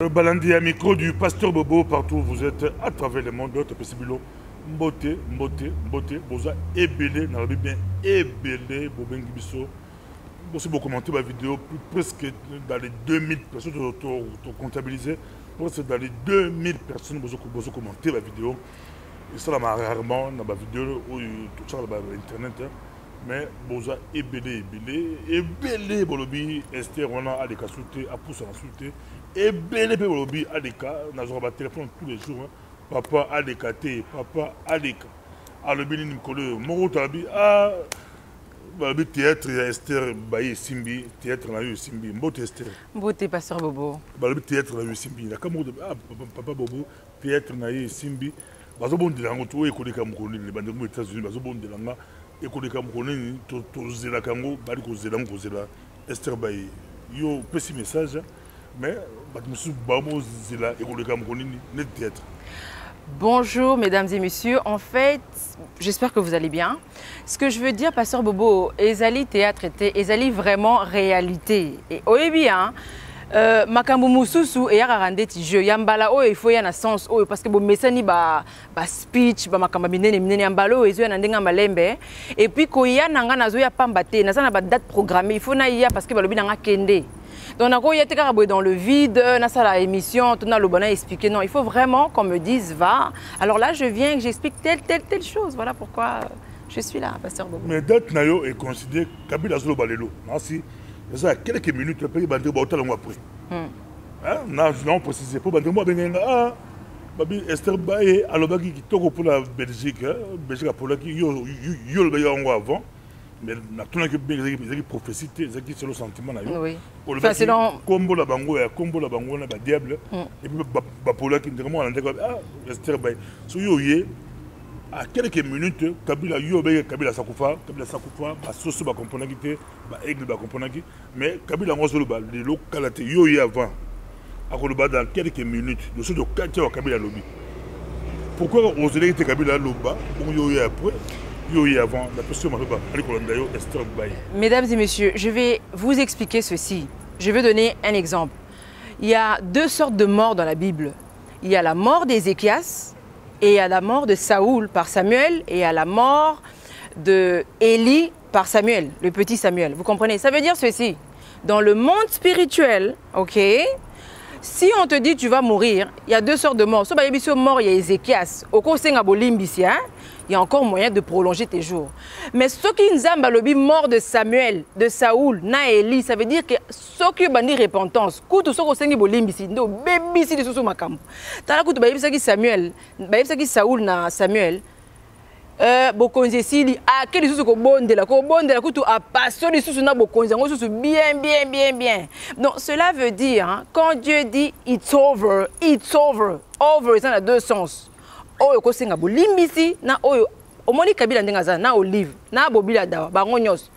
Le balandi à micro du pasteur Bobo partout où vous êtes à travers le monde d'autres possibilités. Mbote, boza ébélé, n'a pas bien ébélé, bobengi biso. Vous beaucoup commenté ma vidéo, presque dans les 2000 personnes qui comptabilisé. Presque dans les 2000 personnes qui ont commenté ma vidéo. Et ça, rarement dans ma vidéo, tout ça, sur internet. Mais boza ébélé, bolobi, Esther, on a des cas soutés, à pousser à souté. Et belé bolobi a des cas, on a téléphone tous les jours. Papa a des cas, papa a des cas. Alors, le béni Nicolas, mon tabi, ah, le théâtre Esther Baye Simbi, théâtre na eu Simbi, mbote Esther. Mbote pasteur Bobo. Le théâtre na eu Simbi, la caméra de papa Bobo, théâtre na eu Simbi. Bazo bon de langue, tout est collé comme collé, les bandes des États-Unis, bazo bon de langue, et collé comme collé, tout zéla kango, bari ko zéla ko zéla, Esther Baye. Yo, petit message. Mais bonjour mesdames et messieurs, en fait, j'espère que vous allez bien. Ce que je veux dire, pasteur Bobo, ezali théâtre était, ezali vraiment réalité. Et oui bien, makambo mususu et yaka randeti jeu yambala o il faut y en a sens o parce que bon mesani ba speech ba makamba minene yambala o ezo ya ndenga malembe et puis ko ya nanga nazo ya pambate na sana ba date programmée il faut na ya parce que balobi nanga kende. Donc, on a dans le vide, on a la émission, on a le bonheur expliqué. Non, il faut vraiment qu'on me dise, va. Alors là, je viens et j'explique telle chose. Voilà pourquoi je suis là, pasteur Bobo. Mais date Nayo est considéré Kabila Zolo Balelo. Merci. Ça a quelques minutes, le pays bandé Baouta l'on après. Non, précisé pour bandé moi, ah, Babi Esther Baye, alors qui toque pour la Belgique, Belgique pour la qui yo le baillon avant. Mais tout le monde qui prophétie, c'est le sentiment. Oui. C'est combo la bango, combo la bango, la diable. Et puis, Bapola qui vraiment en ah, Esther Baye. So yo yé, à quelques minutes, Kabila Yobe, Kabila Sakoufa, Soso va comprendre qui était, Aigle va comprendre qui. Mais Kabila Ngosolo, les localités yo yé avant, à Koloba dans quelques minutes, le sud de Katia Kabila Lobby. Pourquoi oser était Kabila Loba, yo yé après? Mesdames et messieurs, je vais vous expliquer ceci. Je vais donner un exemple. Il y a deux sortes de morts dans la Bible. Il y a la mort d'Ézéchias et il y a la mort de Saoul par Samuel et il y a la mort de Élie par Samuel, le petit Samuel. Vous comprenez? Ça veut dire ceci. Dans le monde spirituel, ok, si on te dit tu vas mourir, il y a deux sortes de morts. Soit il y a mort, il y a Ézéchias. Au cours il y a encore moyen de prolonger tes jours. Mais ce qui nous a mort de Samuel, de Saoul, na Élie, ça veut dire que ce qui est repentance, quand tu as bolimbisi, no baby si de sous makambo. T'as la qui Samuel, Saoul na Samuel. Bokonzi sili a quel sous ko bondela kutu a passion de sous na bokonzi sous bien. Donc cela veut dire hein, quand Dieu dit it's over, over ça a deux sens. Oyo ko senga bolimbisi na oyo omoni kabila ndenga na olive na bobila dawa bango nyos.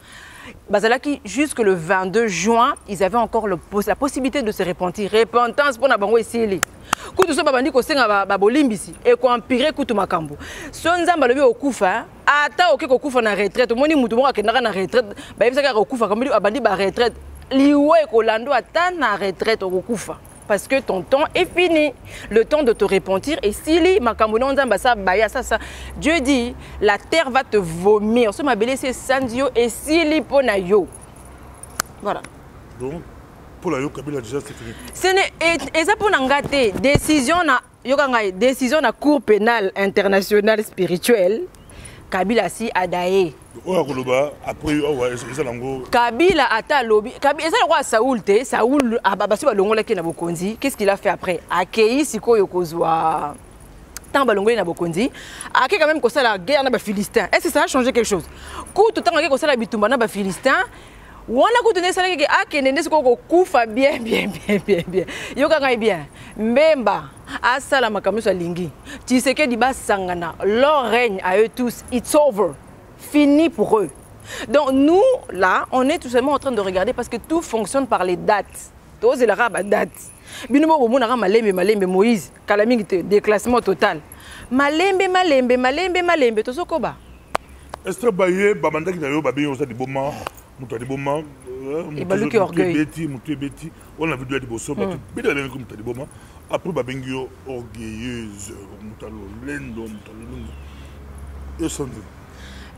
Bazalaki jusque le 22 juin, ils avaient encore la possibilité de se repentir. Repentance pour na bango esili. Kutu so babandi ko senga ba bolimbisi et ko empirer kutu makambo. So nzamba lobi okufa, ata oke ko kufa na retraite. Omoni mutu mo akendaka na retraite, ba yebisaka ko kufa comme abandi ba retraite. Liwe ko lando ata na retraite okufa. Parce que ton temps est fini. Le temps de te repentir. Et si Dieu dit, la terre va te vomir. Ce m'a c'est Sandio et Sili Ponayo. Voilà. Donc, pour la Kabila déjà c'est fini. Ce n'est pas pour n'engater décision na Cour pénale internationale spirituelle. Kabila si adaye. Kabila ata lobby. Kabila ça le roi Saoul te. Saoul abasi balongola ki na bokonzi. Qu'est-ce qu'il a fait après? Akei sikoyo kozwa. Tant balongola na bokonzi. Akei quand même ko ça la guerre na ba Philistins. Est-ce que ça a changé quelque chose? Coup tout temps ko ça la bitumba na ba Philistins. Wala ko donner ça la akende siko kufa bien. Yoka ngai bien. Mbemba asala makambo sa lingi. Tshisekedi basangana. Leur règne à eux tous. It's over. Fini pour eux. Donc nous, là, on est tout simplement en train de regarder parce que tout fonctionne par les dates. Tous les dates. Binomo Bomonara Malembe Moïse, calamité, déclassement total. Malembe, tout ce qu'on va. Est-ce que Baye, Babanda qui n'a pas bien, on a des moments, ebaluki orgueil. On a vu de bosso, mais la comme tali boma. Après babengio orgueilleuse, mutalo lendo, mutalo.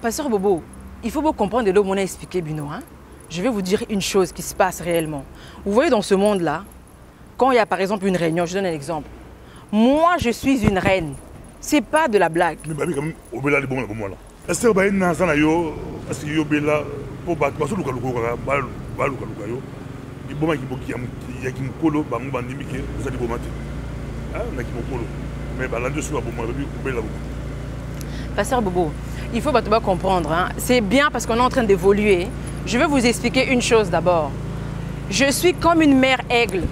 Pasteur Bobo, il faut beaucoup comprendre de là où on a expliqué Bino. Hein? Je vais vous dire une chose qui se passe réellement. Vous voyez dans ce monde-là, quand il y a par exemple une réunion, je donne un exemple. Moi, je suis une reine. C'est pas de la blague. Mais bah, quand même, au bela les bons là. Est-ce que bah une nana na yo, est-ce que yo bela pour battre parce que luka luka balu luka yo. Di boma ki boki ya ki mukolo bango bandimi ke vous allez bomate. Ah, na ki mukolo. Mais bah là dessus ba boma ba bi bela. Pasteur Bobo, il faut pas comprendre. Hein? C'est bien parce qu'on est en train d'évoluer. Je vais vous expliquer une chose d'abord. Je suis comme une mère aigle.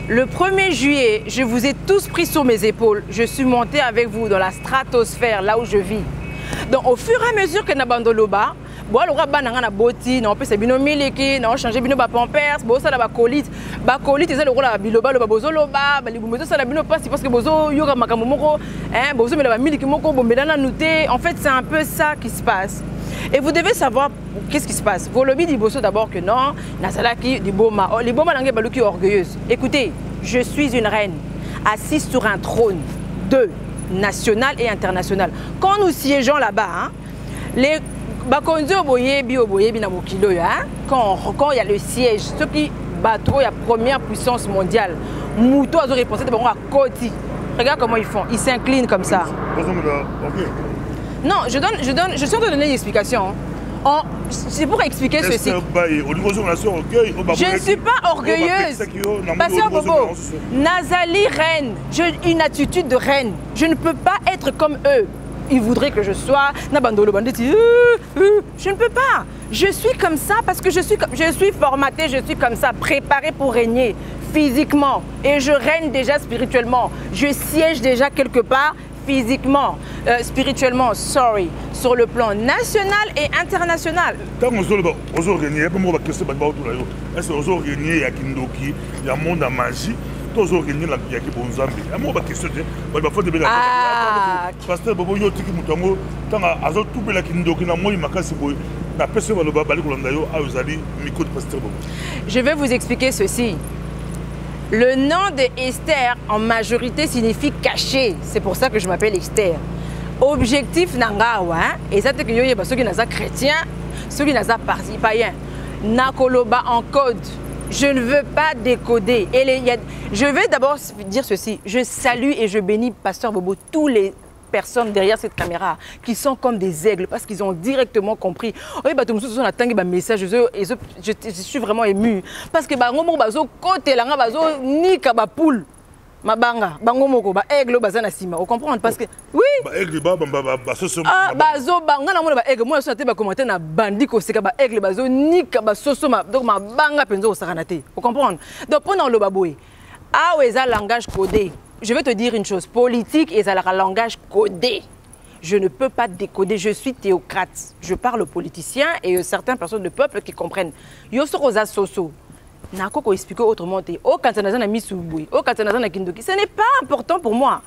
Le 1er juillet, je vous ai tous pris sur mes épaules. Je suis montée avec vous dans la stratosphère, là où je vis. Donc, au fur et à mesure que Nabandoloba, bon, le roi banana boti, non, peut c'est bino miliki, non, changer bino ba pampers, bon, ça la ba colite, c'est le roi la biloba, le babozo loba, balibumozo ça la bino passe parce que bozo yoga makamomoko, hein, bozo mais la miliki moko, bon, medana nouté. En fait, c'est un peu ça qui se passe. Et vous devez savoir qu'est-ce qui se passe. Vos lobbies dit bosso d'abord que non, Nazalaki dit boma, les boma langue baluki orgueilleuse. Écoutez, je suis une reine assise sur un trône, national et international. Quand nous siégeons là-bas, hein, les quand il y a le siège, ceux qui battent la première puissance mondiale, Mouto a répondu à Koti. Regarde comment ils font, ils s'inclinent comme ça. Non, je suis en train de donner une explication. C'est pour expliquer ceci. Je ne suis pas orgueilleuse. Pasteur Bobo, Nazali reine, j'ai une attitude de reine. Je ne peux pas être comme eux. Ils voudraient que je sois Nabandolo Banditi. Je ne peux pas. Je suis comme ça parce que je suis formatée, je suis comme ça, préparée pour régner physiquement. Et je règne déjà spirituellement. Je siège déjà quelque part physiquement, spirituellement, sur le plan national et international. Tant que vous régner, est-ce que vous régner, il y a Kindoki, il y a monde à magie. Pasteur Bobo yo tiki mutango tanga azo tubela kindoki na moi makasi boy na pese baloba bali kolanda yo azali micro de Pasteur Bobo. Je vais vous expliquer ceci. Le nom de Esther en majorité signifie caché. C'est pour ça que je m'appelle Esther. Objectif nangawa et ça te que yo yeba ceux qui naza chrétien, ceux qui naza parti païen. Nakoloba en code. Je ne veux pas décoder. Je vais d'abord dire ceci. Je salue et je bénis Pasteur Bobo, toutes les personnes derrière cette caméra qui sont comme des aigles parce qu'ils ont directement compris. Je suis vraiment émue. Parce que Mabanga, bango moko ba aigle bazana sima. Vous comprenez parce que oui. Ba aigle ba soso. Ah bazo banga na mona ba aigle moi so te ba commenter na bandi ko seka ba aigle bazo nika ba soso ma donc ma banga penzo o sakanate. Vous comprenez? Donc pendant le baboy. Ah eza langage codé. Je vais te dire une chose, politique et ça langage codé. Je ne peux pas décoder, je suis théocrate. Je parle aux politiciens et aux certaines personnes de peuple qui comprennent. Yo so rosa soso. Nako expliquer autrement. Ce n'est pas important pour moi.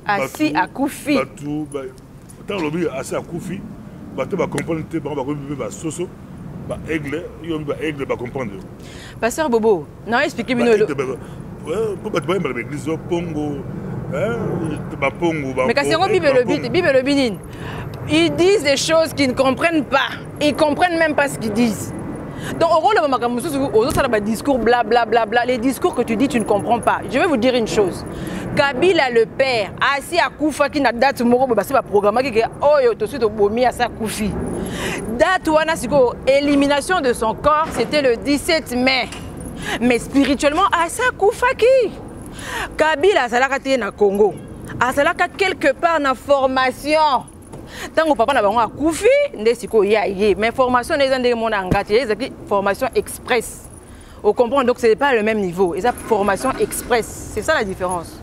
Assis à Koufi. Pasteur Bobo, non, expliquez-moi. Mais quand c'est Bible le Binin, ils disent des choses qu'ils ne comprennent pas. Ils ne comprennent même pas ce qu'ils disent. Donc, au rôle de discours, blablabla, les discours que tu dis, tu ne comprends pas. Je vais vous dire une chose. Kabila le père, assis à Koufa, qui n'a date moro, c'est un programme qui est tout de suite au bomi à sa Koufi. Date élimination de son corps, c'était le 17 mai. Mais spirituellement, Assa Koufaki. Kabila Salakati na Congo. Asalaka quelque part na formation. Tant que papa n'a pas Koufi, mais formation n'est pas formation express. Vous comprenez, donc ce n'est pas le même niveau. Et ça, formation express, c'est ça la différence.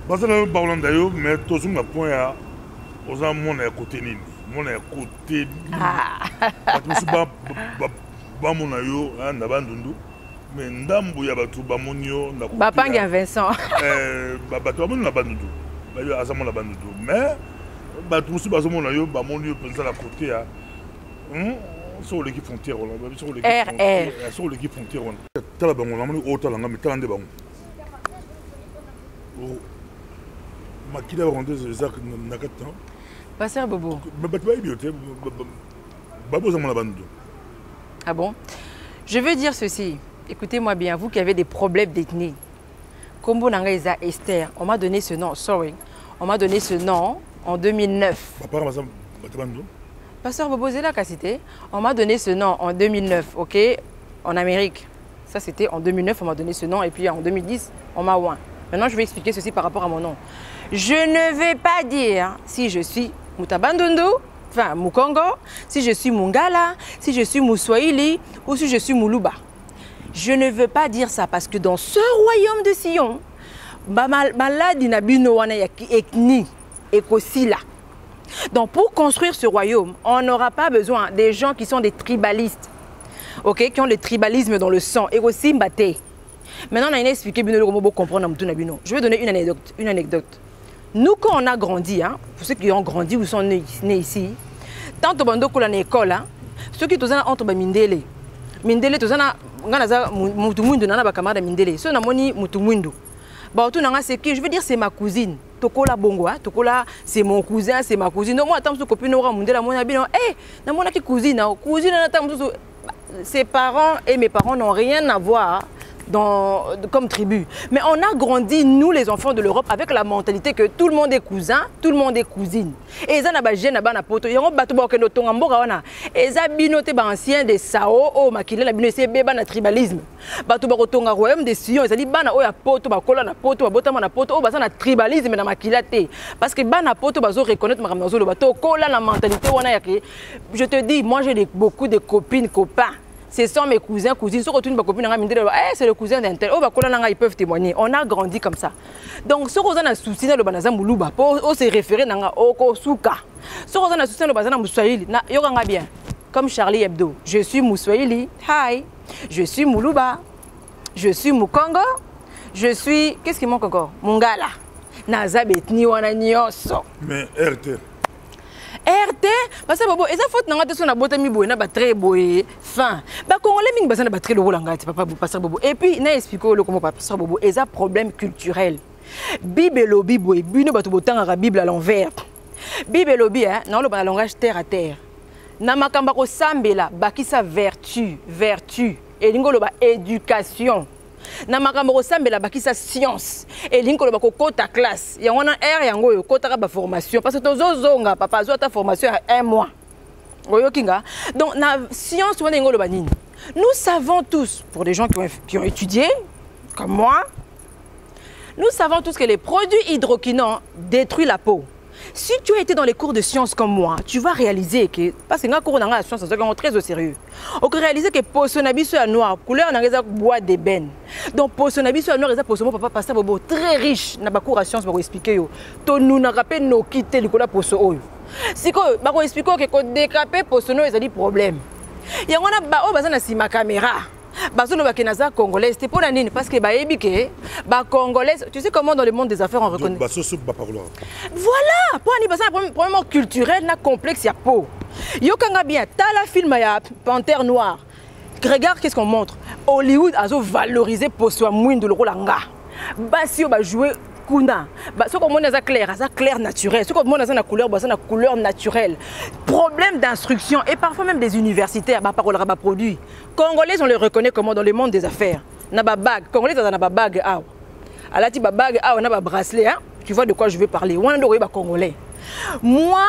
Mais tout le monde a un point à côté. mon côté bamona yo na bandundu mais ndambu ya batu bamonio na Bapangi Vincent batu bamona na bandundu ba yo azamo na bandundu mais batu musu bazomona yo bamonio penza la côté ya sur l'équipe frontière sur l'équipe frontière tala bango na moni otalanga mitala nde bango makila rondeuse ezak na katan Pasteur Bobo. Ah bon? Je veux dire ceci. Écoutez-moi bien, vous qui avez des problèmes d'ethnie. Kombo Nanga Eza Esther, on m'a donné ce nom, sorry. On m'a donné ce nom en 2009. Pasteur Bobo Zela Kassité, on m'a donné ce nom en 2009, ok? En Amérique. Ça c'était en 2009, on m'a donné ce nom et puis en 2010, on m'a ouin. Maintenant, je vais expliquer ceci par rapport à mon nom. Je ne vais pas dire si je suis Mutabandundu, enfin Mukongo, si je suis Mungala, si je suis Mouswahili ou si je suis Muluba. Je ne veux pas dire ça parce que dans ce royaume de Sion, maladi nabino wana ya ethnie ekosila. Donc pour construire ce royaume, on n'aura pas besoin des gens qui sont des tribalistes, ok, qui ont le tribalisme dans le sang. Et aussi mbate. Maintenant, on a expliqué comment comprendre. Je vais donner une anecdote. Nous, quand on a grandi, hein, pour ceux qui ont grandi ou sont nés ici, tant que bando qu'on a l'école, ceux qui sont entre mindele, mindele, tous on mutumundu nana bakamada mindele, ceux na moni mutumundu. Bah tout nanga c'est qui, je veux dire c'est ma cousine. Tokola bongo, tokola c'est mon cousin, c'est ma cousine. Donc moi tant que copine aura mundela mon abino, na mona qui cousine, cousine na tant ses parents et mes parents n'ont rien à voir comme tribu. Mais on a grandi, nous les enfants de l'Europe, avec la mentalité que tout le monde est cousin, tout le monde est cousine. Et ça n'a pas gêné, n'a poto. Il y a un bateau qui est en train et ça binoté ancien de Sao, oh makile la binoté bébé na tribalisme. Bateau barotonga royaume des Sion, ils dit bana oya poto bakola na poto babotama na poto, oh basa na tribalisme na makilate. Parce que bana poto bazo reconnaître makamnazo le bateau kola la mentalité wana yake. Je te dis, moi j'ai beaucoup de copines, copains. Ce sont mes cousins, cousines. Si on retrouve ma copine, c'est le cousin d'un tel. Ils peuvent témoigner. On a grandi comme ça. Donc, si on a un souci dans le Banaza Moulouba, on se référer au Kosuka. Si on a un souci dans le Banaza Moussoaïli, il y a bien. Comme Charlie Hebdo. Je suis Moussoaïli. Hi. Je suis Moulouba. Je suis Mukongo. Je suis. Qu'est-ce qui manque encore? Mungala. Nazabetni wana nyoso. Mais RT. RT, parce que bobo, eza faute nanga te so na botami boye na ba très boye fin. Ba congolais mingi bazana ba très lola ngati papa pasteur bobo. Et puis na expliquer le comment pasteur bobo, eza problème culturel. Bible lobi boye, bino bato botanga la Bible à l'envers. Bible lobi hein, na lo ba langage terre à terre. Na makamba ko sambela bakisa vertu, et lingolo ba éducation. Na makambo ko sambela bakisa science et lingolo ba ko kota classe ya wana R yango yo kota ba formation parce que tozozonga papa zo ta formation à 1 mois oyo kinga. Donc na science wana ngolo ba nini, nous savons tous, pour des gens qui ont étudié comme moi, nous savons tous que les produits hydroquinants détruisent la peau. Si tu as été dans les cours de sciences comme moi, tu vas réaliser que, parce que dans les cours de sciences, c'est très au sérieux. On peut réaliser que pour son habit sur la noire, couleur on a bois d'ébène. Donc pour son habit sur la noire, pour son papa pasteur bobo très riche, na ba cours de sciences pour expliquer yo. To nous na rappel no quitter le cola pour ce oyo. Si ko ba ko expliquer que décapé pour son oyo, ça dit problème. Ya ngona ba o bazana si ma caméra. Bazo no bakenaza congolais, c'était pour la nini parce que ba ebike ba congolais, tu sais comment dans le monde des affaires on reconnaît. Voilà, pour ani basa probablement culturel na complexe ya peau. Yo kanga bien, ta la film ya Panthère Noire. Regarde qu'est-ce qu'on montre. Hollywood a valorisé pour soi moins de l'Olanga. Basio ba jouer kuna. Ba ce qu'on montre ça clair naturel. Ce qu'on montre ça na couleur naturelle. Problème d'instruction et parfois même des universitaires ba parole ba produit. Congolais on les reconnaît comment dans le monde des affaires. Na ba bague, congolais na ba bague ah. Alati ba bague ah na ba bracelet hein. Tu vois de quoi je veux parler. Wana ndo ba congolais. Moi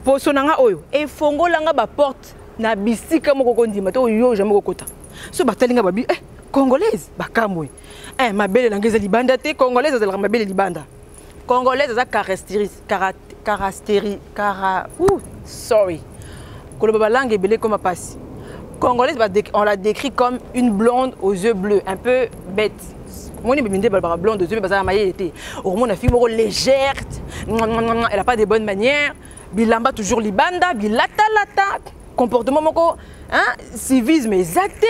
pour sonanga oyo et fongo langa ba porte na bisika moko kondima to yo jamais kokota. So batalinga babi congolaise bakamwe. Ma belle langue est libanda te congolaise est ma belle libanda. Congolaise sorry. Koloba langue est belle comme passe. Congolaise on la décrit comme une blonde aux yeux bleus, un peu bête. Moi, je me blonde aux yeux bleus, parce que elle était. Au moins, la fille légère, elle n'a pas de bonnes manières, bilamba toujours libanda, bilata lata, comportement moko, hein, civisme exacté,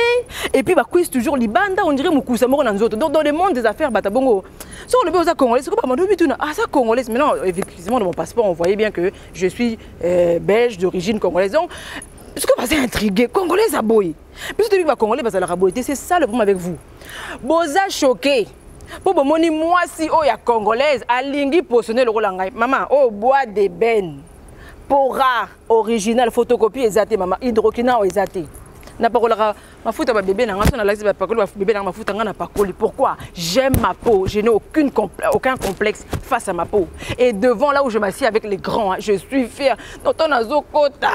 et puis bah quiz toujours libanda, on dirait moukusa moko dans autres. Donc dans le monde des affaires batabongo, sur le béoza congolais, c'est quoi ah ça congolais, mais non, effectivement dans mon passeport on voyait bien que je suis belge d'origine congolaise. Donc parce que c'est intrigué, congolais à boy. Puis tu dis que congolais à la raboité, c'est ça le problème avec vous. Boza choqué. Pour moni moi si oh ya congolaise alingi positionner le rôle ngai maman oh bois de ben pora original photocopie ezate maman hydroquinone ezate na pakola mafuta ba bébé na ngaso na laisi ba pakola ba bébé na mafuta ngana pakoli. Pourquoi? J'aime ma peau, je n'ai aucun complexe face à ma peau et devant là où je m'assieds avec les grands hein, je suis fière tonton nazokota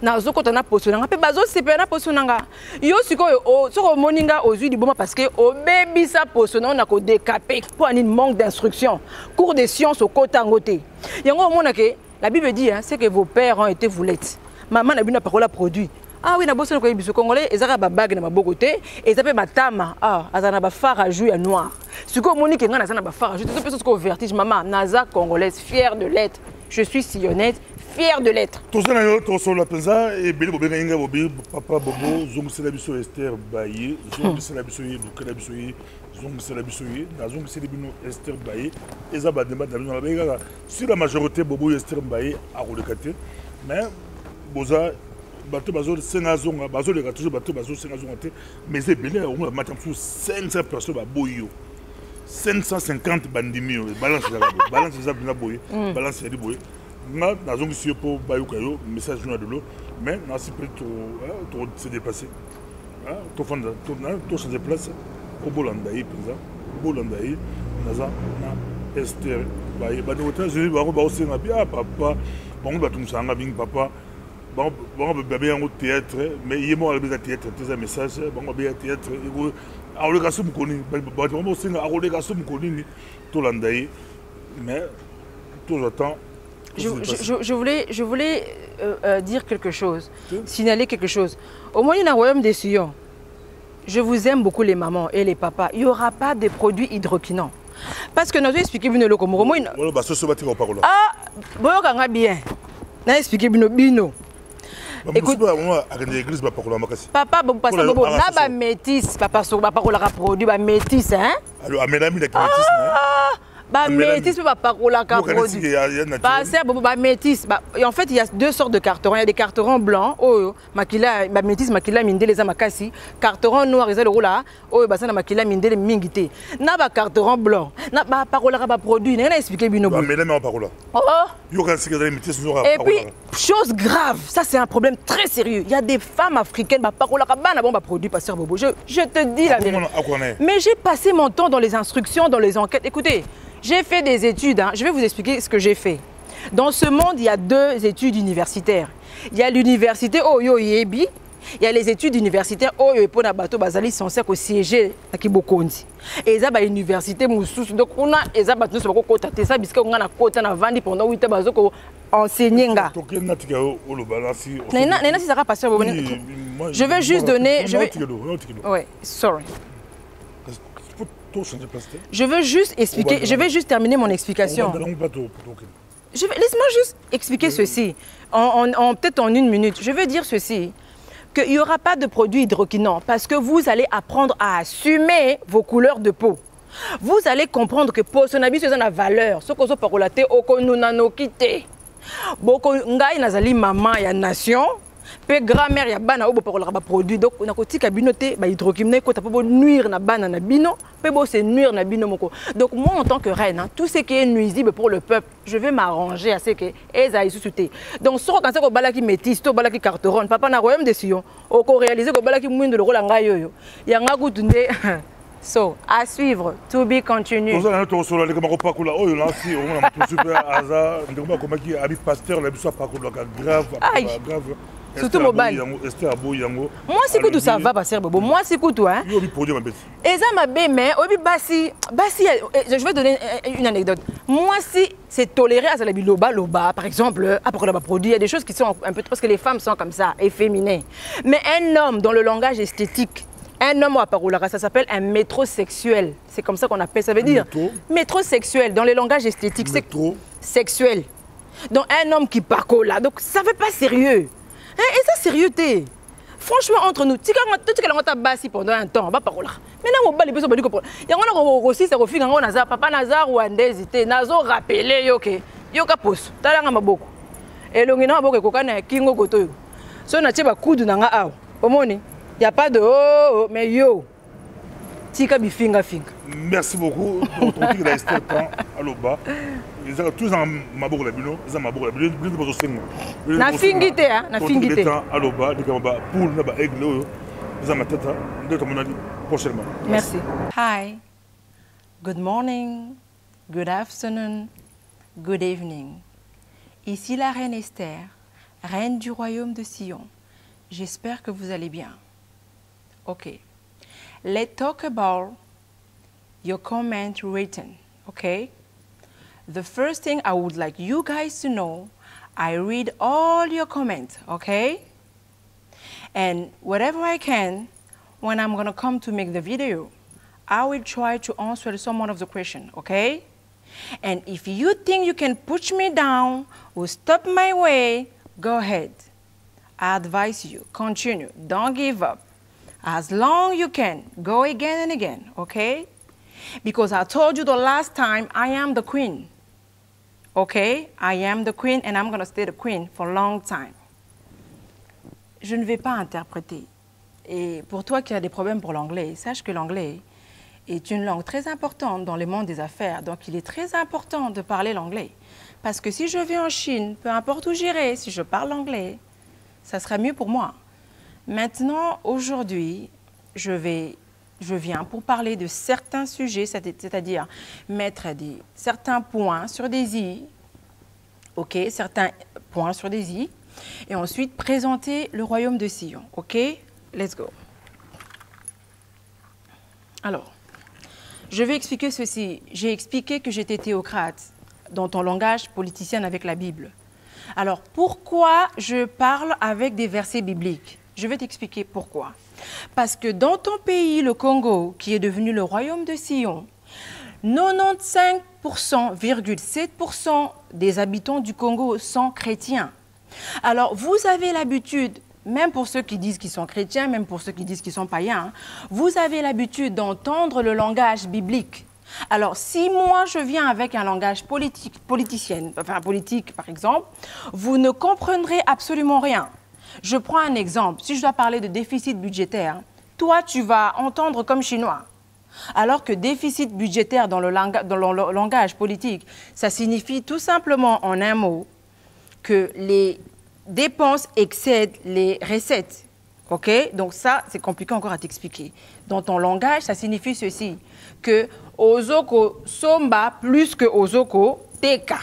nazokota na posonanga pe bazo sepe na posonanga yo sikoyo soko moninga ozui liboma parce que obebisa posonanga na ko décaper pour un manque d'instruction cours de sciences au kota ngote yango mona ke la Bible dit hein, c'est que vos pères ont été voulettes maman na bina parola produit ah oui na bosso ko biso congolais ezaka ba bague na maboko te ezape matama ah azana ba phare à jouer noir sikoyo monika ngana azana ba phare à jouer tout ce ko vertige maman naza congolaise fière de l'être je suis sillonnette fier de l'être. Tout ça, tout la pensa et Béli Bobenga Bobi, Papa Bobo, Zong Selabiso Esther Baye, Zong Selabisoye, Bukelabisoye, Zong Selabisoye, Zong Selabino Esther Baye, Ezaba Dema Damino la Bega. Sur la majorité, Bobo Esther Baye a relocate, mais Boza, Bateau Bazo, Senazon, Bazo, les gâteaux, Bateau Bazo, Senazon, mais c'est Béli, on a matin sous 500 personnes à Boyo. 550 bandimio, balance les abus à Boye, balance les Boye. Nous avons ici pour Bayoukayo, message de l'eau, mais nous avons se déplacer. Tout se déplace au Bolandaï, au Bolandaï, nous avons Esther, Baye, États-Unis, aussi papa, bon, papa, bon, bébé en théâtre, mais il est mort à la théâtre, c'est un message, bon, bébé théâtre, à l'occasion de connaître, tout l'andaï, mais tout le temps. Je voulais dire quelque chose, signaler quelque chose. Au Moyen Royaume des Sion, je vous aime beaucoup les mamans et les papas. Il n'y aura pas de produits hydroquinants. Parce que nous avons expliqué bien le Congo. Ah, bien. Nous avons expliqué bien. Écoute, papa, papa, métis, papa, produit, métis, hein? Alors, Amélami, la bah métis peut pas la produit. Bah c'est bah métis. En fait il y a deux sortes de cartons. Il y a des cartons blancs. Oh makila bah métis makila minde les amakasi. Carton noir ils le là. Oh bah ça na makila minde les mingité. Na bah carton blanc. Na bah parola ba produit. N'a expliqué bino. Bah mais là mais parola. Oh. Et puis chose grave, ça c'est un problème très sérieux. Il y a des femmes africaines bah parola ba bon bah produit pasteur Bobo. Je te dis la vérité. Mais j'ai passé mon temps dans les instructions, dans les enquêtes. Écoutez. J'ai fait des études, hein. Je vais vous expliquer ce que j'ai fait. Dans ce monde, il y a deux études universitaires. Il y a l'université Oyo Yebi, il y a les études universitaires Oyo Epona Bato Bazali censé siéger à Kibokondi. Et il y a l'université Moussous. Donc on a les abattus sur le côté de ça, puisque on a la côte en Vandi pendant 8 ans pour enseigner. Je veux juste donner. Oui, sorry. Je veux juste expliquer, je vais juste terminer mon explication. Laisse-moi juste expliquer ceci, peut-être en 1 minute. Je veux dire ceci, qu'il n'y aura pas de produits hydroquinants parce que vous allez apprendre à assumer vos couleurs de peau. Vous allez comprendre que pour son habit, c'est une valeur. Ce que vous parlez, nous n'avons quitté. Beaucoup ngai nazali maman ya nation. Pe grand-mère ya bana obo pour ba produit donc on a côté cabinoté ba hydroquinone ko ta po nuire na bana na bino pe bo c'est nuire na bino moko. Donc moi en tant que reine hein, tout ce qui est nuisible pour le peuple je vais m'arranger à ce que eza sous-souté. Donc sur quand ça ko balaki métis to balaki carteron papa na royaume de Sion o ko réaliser ko balaki mwindo le rola ngai yoyo ya nga kutunde. So, à suivre, to be continued. Vous allez tout sur les camarades là, oh là si on a tout super hasard, on a comme qui habite pasteur là, ça pas grave, grave. Surtout mobile. Moi c'est que tout ça va passer Bobo. Moi c'est que toi hein. Et ça m'a bien mais obi basi je vais donner une anecdote. Moi si c'est toléré à la loba par exemple après la produit il y a des choses qui sont un peu parce que les femmes sont comme ça efféminées. Mais un homme dans le langage esthétique un homme à parola, ça s'appelle un métrosexuel. C'est comme ça qu'on appelle, ça veut dire métrosexuel dans le langage esthétique. C'est sexuel. Donc un homme qui parcourt là, donc ça fait pas sérieux. Hein? Et ça sérieux t'es. Franchement entre nous, tu as bassi pendant un temps, va parler là. Maintenant on bat les personnes pour il y a aussi ça refuse on Nazar, papa Nazar ou Andezité, Nazo rappeler yo que yo ka pose. Talanga maboko. Et l'ongina maboko kokana kingo koto. So na teba kudu na nga aw. Omoni, il y a pas de oh mais yo. Tika bi finga. Merci beaucoup pour votre truc d'Esther temps à l'oba. Ils ont tous en maboko la bino, ils ont maboko la bino, bino pour sengo. Na fingite hein, na fingite. À l'oba, de kamba pour na ba aigle, ils ont ma tête, de comme on a dit prochainement. Merci. Hi. Good morning. Good afternoon. Good evening. Ici la reine Esther, reine du royaume de Sion. J'espère que vous allez bien. Okay. Let's talk about your comment written, okay? The first thing I would like you guys to know, I read all your comments, okay? And whatever I can, when I'm gonna come to make the video, I will try to answer some of the question, okay? And if you think you can push me down or stop my way, go ahead. I advise you, continue, don't give up. As long as you can, go again and again, okay? Because I told you the last time, I am the queen, okay? I am the queen and I'm going to stay the queen for a long time. Je ne vais pas interpréter. Et pour toi qui as des problèmes pour l'anglais, sache que l'anglais est une langue très importante dans le monde des affaires. Donc, il est très important de parler l'anglais. Parce que si je vais en Chine, peu importe où j'irai, si je parle l'anglais, ça sera mieux pour moi. Maintenant, aujourd'hui, je viens pour parler de certains sujets, c'est-à-dire mettre certains points sur des i, ok, certains points sur des i, et ensuite présenter le royaume de Sion, ok? Let's go. Alors, je vais expliquer ceci. J'ai expliqué que j'étais théocrate dans ton langage politicien avec la Bible. Alors, pourquoi je parle avec des versets bibliques? Je vais t'expliquer pourquoi. Parce que dans ton pays, le Congo, qui est devenu le royaume de Sion, 95,7% des habitants du Congo sont chrétiens. Alors, vous avez l'habitude, même pour ceux qui disent qu'ils sont chrétiens, même pour ceux qui disent qu'ils sont païens, vous avez l'habitude d'entendre le langage biblique. Alors, si moi je viens avec un langage politique par exemple, vous ne comprendrez absolument rien. Je prends un exemple. Si je dois parler de déficit budgétaire, toi, tu vas entendre comme chinois. Alors que déficit budgétaire dans le langage politique, ça signifie tout simplement en un mot que les dépenses excèdent les recettes. OK? Donc ça, c'est compliqué encore à t'expliquer. Dans ton langage, ça signifie ceci, que Ozoko somba plus que Ozoko teka.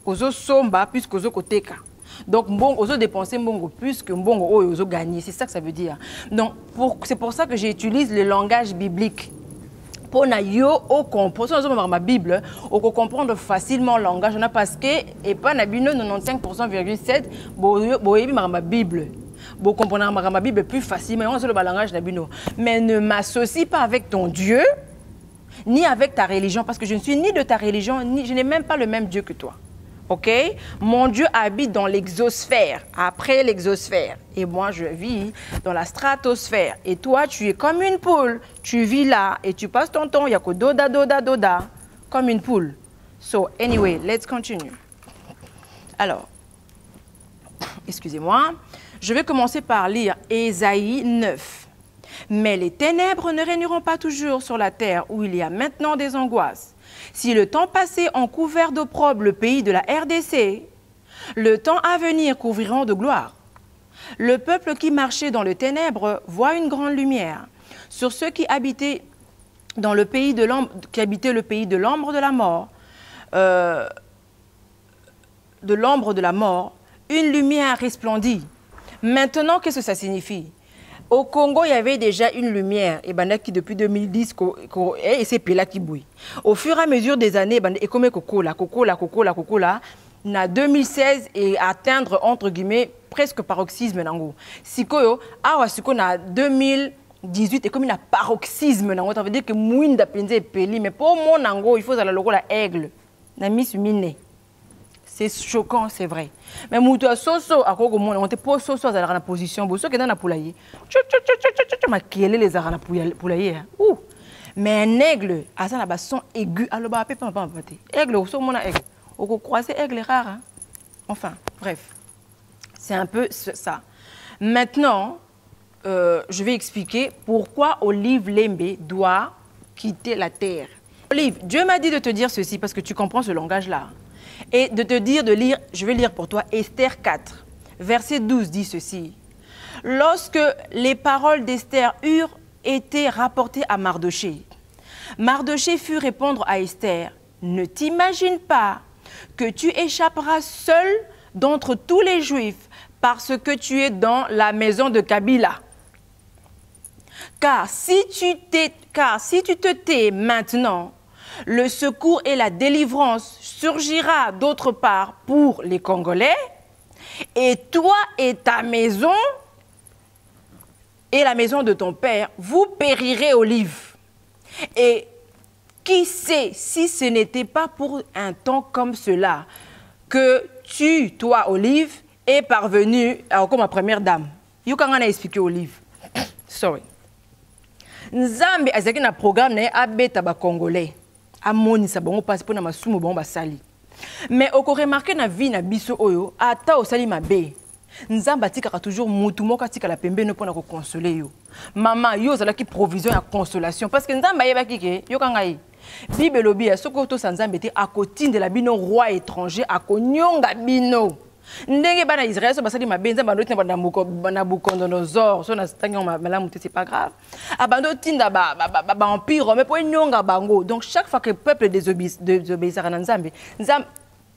Ozo somba plus que Ozoko teka. Donc, Ozo dépenser Mbongo plus que Mbongo Ozo gagner. C'est ça que ça veut dire. Donc, c'est pour ça que j'utilise le langage biblique. Pour na yo au comprendre ma Bible, on peut comprendre facilement le langage. On a parce que et pas na bino 95,7 boyebi ma Bible. Vous comprenez ma Bible plus facilement. On sait le langage na bino. Mais ne m'associe pas avec ton Dieu ni avec ta religion parce que je ne suis ni de ta religion ni je n'ai même pas le même Dieu que toi. Ok? Mon Dieu habite dans l'exosphère, après l'exosphère. Et moi, je vis dans la stratosphère. Et toi, tu es comme une poule. Tu vis là et tu passes ton temps. Il y a que doda, doda, doda. Comme une poule. So, anyway, let's continue. Alors, excusez-moi. Je vais commencer par lire Ésaïe 9. Mais les ténèbres ne régneront pas toujours sur la terre où il y a maintenant des angoisses. Si le temps passé ont couvert d'opprobre le pays de la RDC, le temps à venir couvriront de gloire. Le peuple qui marchait dans le ténèbre voit une grande lumière. Sur ceux qui habitaient dans le pays de l'ombre, de la mort, une lumière resplendit. Maintenant, qu'est-ce que ça signifie? Au Congo, il y avait déjà une lumière, et qui depuis 2010, et c'est là qui bouille. Au fur et à mesure des années, et comme Coca-Cola, en 2016, et atteindre, entre guillemets, presque paroxysme. Si en 2018, et comme il a paroxysme, ça veut dire que Mouinda Penze est peli, mais pour mon nango, il faut aller à l'aigle. C'est choquant, c'est vrai. Mais moutou a soso à quoi on te pose soso à la position, bosso qui est dans la poulailler. Tu m'as kielé les arana poulailler. Ouh. Mais un aigle a ça la son aigu à l'oba pas pas aigle au mon aigle. Au croiser aigle rare. Hein? Enfin, bref. C'est un peu ça. Maintenant, je vais expliquer pourquoi Olive Lembe doit quitter la terre. Olive, Dieu m'a dit de te dire ceci parce que tu comprends ce langage-là. Et de te dire de lire, je vais lire pour toi, Esther 4, verset 12 dit ceci. Lorsque les paroles d'Esther eurent été rapportées à Mardoché, Mardoché fut répondre à Esther, ne t'imagine pas que tu échapperas seul d'entre tous les Juifs parce que tu es dans la maison de Kabila. Car si tu te tais maintenant, le secours et la délivrance surgira d'autre part pour les Congolais, et toi et ta maison et la maison de ton père, vous périrez, Olive. Et qui sait si ce n'était pas pour un temps comme cela que tu, toi, Olive, es parvenue comme ma première dame. You can expliquer Olive. Sorry. Nzambe azaki na programme na abeta ba Congolais. Amoni sa bango passe pour na masumu bango basali. Mais oko remarquer na vie na biso oyo ata osali mabe. Nzamba tikaka toujours mutu moko tikala pembeni pona ko consoler yo. Mama yo zalaki provision ya consolation parce que nzamba yebaki ke yo kangai. Bible lobi ya soko to sanzambe te akotinde la bino roi étranger akonyonga bino. Ndenge bana Israël so basali mabe nzamba ndo tinda na Nabucodonosor so na tangi malamu te c'est pas grave. Abando tinda ba empire mais po nyonga bango. Donc chaque fois que le peuple désobéit à Nzambe,